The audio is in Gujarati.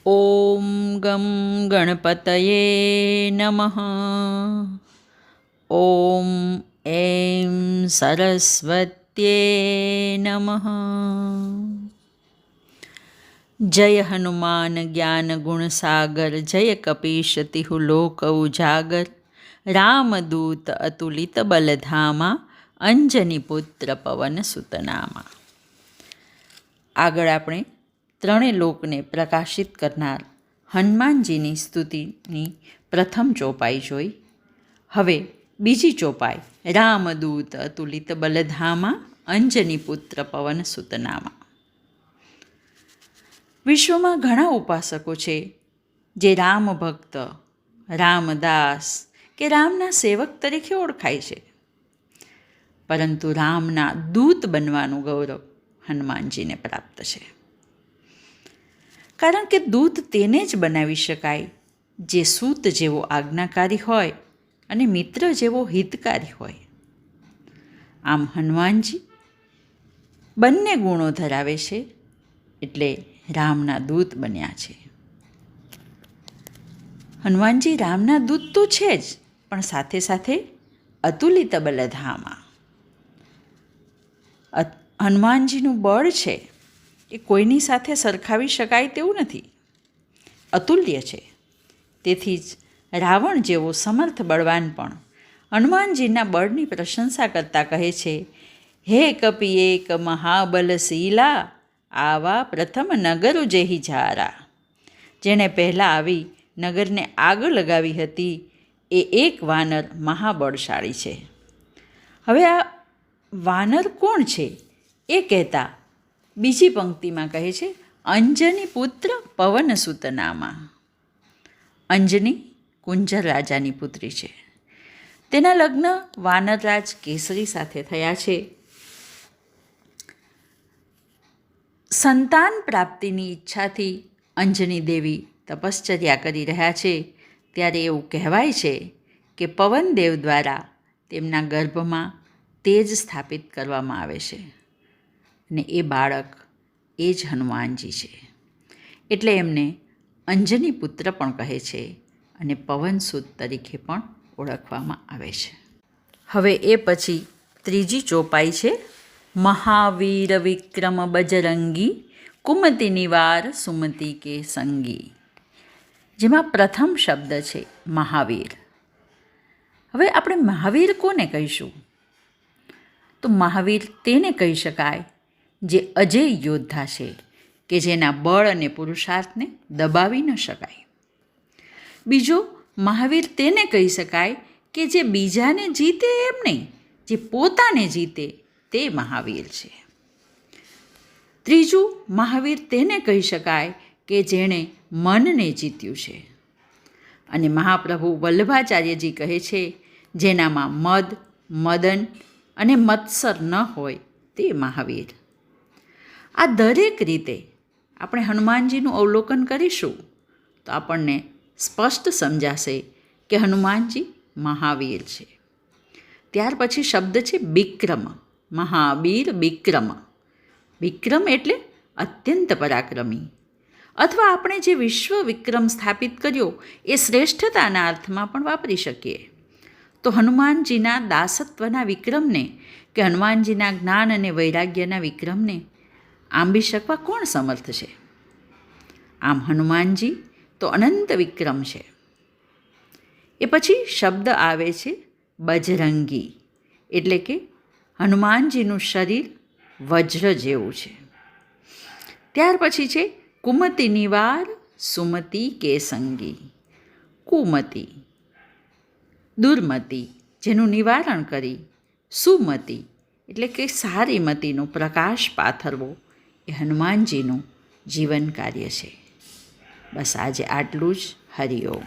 ઓમ ગમ ગણપતયે નમઃ. ઓમ એમ સરસ્વત્યે નમઃ. જય હનુમાન જ્ઞાન ગુણ સાગર, જય કપીશ તિહુ લોક ઉજાગર. રામદૂત અતુલિત બલધામા, અંજની પુત્ર પવન સુતનામા. આગળ આપણે ત્રણેય લોકને પ્રકાશિત કરનાર હનુમાનજીની સ્તુતિની પ્રથમ ચોપાઈ જોઈ. હવે બીજી ચોપાઈ રામદૂત અતુલિત બલધામા, અંજની પુત્ર પવન સુતનામા. વિશ્વમાં ઘણા ઉપાસકો છે જે રામ ભક્ત, રામદાસ કે રામના સેવક તરીકે ઓળખાય છે, પરંતુ રામના દૂત બનવાનું ગૌરવ હનુમાનજીને પ્રાપ્ત છે. કારણ કે દૂત તેને જ બનાવી શકાય જે સૂત જેવો આજ્ઞાકારી હોય અને મિત્ર જેવો હિતકારી હોય. આમ હનુમાનજી બંને ગુણો ધરાવે છે, એટલે રામના દૂત બન્યા છે. હનુમાનજી રામના દૂત તો છે જ, પણ સાથે સાથે અતુલિત બલધામા. હનુમાનજીનું બળ છે એ કોઈની સાથે સરખાવી શકાય તેવું નથી, અતુલ્ય છે. તેથી જ રાવણ જેવો સમર્થ બળવાન પણ હનુમાનજીના બળની પ્રશંસા કરતા કહે છે, હે કપી એક મહાબલશીલા, આવા પ્રથમ નગર જેહી જારા. જેણે પહેલાં આવી નગરને આગ લગાવી હતી એ એક વાનર મહાબળશાળી છે. હવે આ વાનર કોણ છે એ કહેતા બીજી પંક્તિમાં કહે છે, અંજની પુત્ર પવન સુતનામા. અંજની કુંજર રાજાની પુત્રી છે. તેના લગ્ન વાનરરાજ કેસરી સાથે થયા છે. સંતાન પ્રાપ્તિની ઈચ્છાથી અંજની દેવી તપશ્ચર્યા કરી રહ્યા છે. ત્યારે એવું કહેવાય છે કે પવનદેવ દ્વારા તેમના ગર્ભમાં તેજ સ્થાપિત કરવામાં આવે છે, અને એ બાળક એ જ હનુમાનજી છે. એટલે એમને અંજની પુત્ર પણ કહે છે અને પવનસુત તરીકે પણ ઓળખવામાં આવે છે. હવે એ પછી ત્રીજી ચોપાઈ છે મહાવીર વિક્રમ બજરંગી, કુમતિ નિવાર સુમતિ કે સંગી. જેમાં પ્રથમ શબ્દ છે મહાવીર. હવે આપણે મહાવીર કોને કહીશું? તો મહાવીર તેને કહી શકાય જે અજેય યોદ્ધા છે, કે જેના બળ અને પુરુષાર્થને દબાવી ન શકાય. બીજો મહાવીર તેને કહી શકાય કે જે બીજાને જીતે એમ નહીં, જે પોતાને જીતે તે મહાવીર છે. ત્રીજું મહાવીર તેને કહી શકાય કે જેણે મનને જીત્યું છે. અને મહાપ્રભુ વલ્લભાચાર્યજી કહે છે, જેનામાં મદ, મદન અને મત્સર ન હોય તે મહાવીર. આ દરેક રીતે આપણે હનુમાનજીનું અવલોકન કરીશું તો આપણને સ્પષ્ટ સમજાશે કે હનુમાનજી મહાવીર છે. ત્યાર પછી શબ્દ છે બિક્રમ. મહાવીર બિક્રમ. વિક્રમ એટલે અત્યંત પરાક્રમી, અથવા આપણે જે વિશ્વ વિક્રમ સ્થાપિત કર્યો એ શ્રેષ્ઠતાના અર્થમાં પણ વાપરી શકીએ. તો હનુમાનજીના દાસત્વના વિક્રમને કે હનુમાનજીના જ્ઞાન અને વૈરાગ્યના વિક્રમને આંબી શકવા કોણ સમર્થ છે? આમ હનુમાનજી તો અનંત વિક્રમ છે. એ પછી શબ્દ આવે છે બજરંગી, એટલે કે હનુમાનજીનું શરીર વજ્ર જેવું છે. ત્યાર પછી છે કુમતિ નિવાર સુમતિ કે સંગી. કુમતિ દુર્મતિ, જેનું નિવારણ કરી, સુમતિ એટલે કે સારી મતિનો પ્રકાશ પાથરવો એ હનુમાનજીનું જીવન કાર્ય છે. બસ આજે આટલું જ. હરિઓમ.